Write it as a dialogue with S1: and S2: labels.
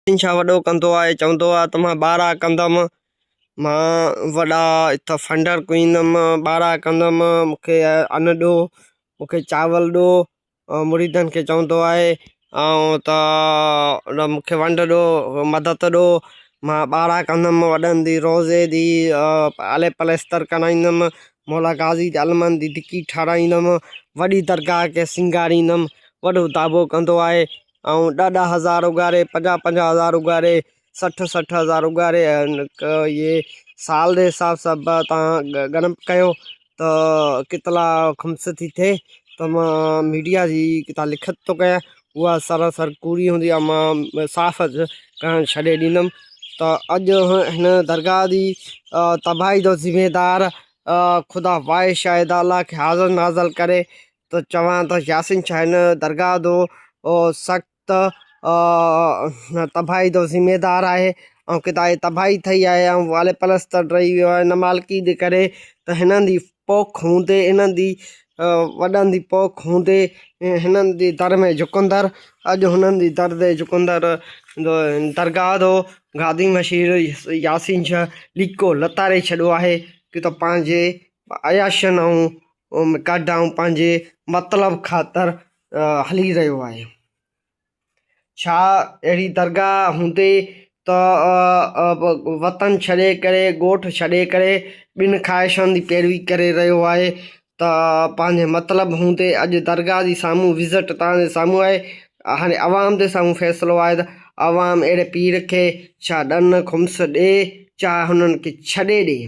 S1: छा वॾो कंदो आहे, चवंदो आहे त मां 12 कंदुमि, मां वॾा इथं फंडर कुईंदुमि, 12 कंदुमि, मूंखे अन ॾियो, मूंखे चावल ॾियो। मुरीदनि खे चवंदो आहे ऐं त मूंखे वंड ॾियो, मदद ॾियो। मां 12 कंदुमि, वॾनि दी रोज़े दी आले पलस्तर कराईंदुमि, मौला गाज़ी अलमन दी दिकी ठाराईंदुमि, वॾी दरगाह खे सिंगारींदुमि। वॾो दाबो कंदो आहे ऐं 10,000 उगारे, 50,000 उगारे, 60,000 उगारे। ये साल के हिसाब सां तव्हां गणप कयो त कितला ख़ुम्स थी थिए। त मां मीडिया जी किता लिखत थो कयां, उहा सरासर कूड़ी हूंदी आहे, मां साफ़ करणु छॾे ॾींदुमि। त अॼु हिन दरगाह जी तबाही जो ज़िम्मेदार ख़ुदा वाहे शायद अल्लाह खे हाज़िर नाज़िल करे। तो चवां त यासिन शाह हिन दरगाह जो सख़्तु तबाही जो ज़िम्मेदार आहे ऐं किथा तबाही थी आहे ऐं वाले पलस्तर रही वियो आहे न मालिकी जे करे। त हिननि जी पोख हूंदे, इन्हनि जी वॾनि जी पोख हूंदे, हिननि जी दर में झुकंदड़, अॼु हुननि जी दर ते झुकंदड़ दरगाह जो गादी मशीर यासीन शाह लीको लतारे छॾियो आहे कि त पंहिंजे अयाशनि ऐं कढ ऐं पंहिंजे मतिलब ख़ातिर हली रहियो आहे। छा अहिड़ी दरगाह हूंदे त वतन छॾे करे, ॻोठ छॾे करे ॿिनि ख़्वाहिशनि जी पैरवी करे रहियो आहे। त पंहिंजे मतिलब हूंदे अॼु दरगाह जी साम्हूं विज़िट तव्हांजे साम्हूं आहे। हाणे आवाम जे साम्हूं फ़ैसिलो आहे त आवाम अहिड़े पीर खे छा ॾन ख़ुम्स ॾे, चाहे हुननि खे छॾे ॾे।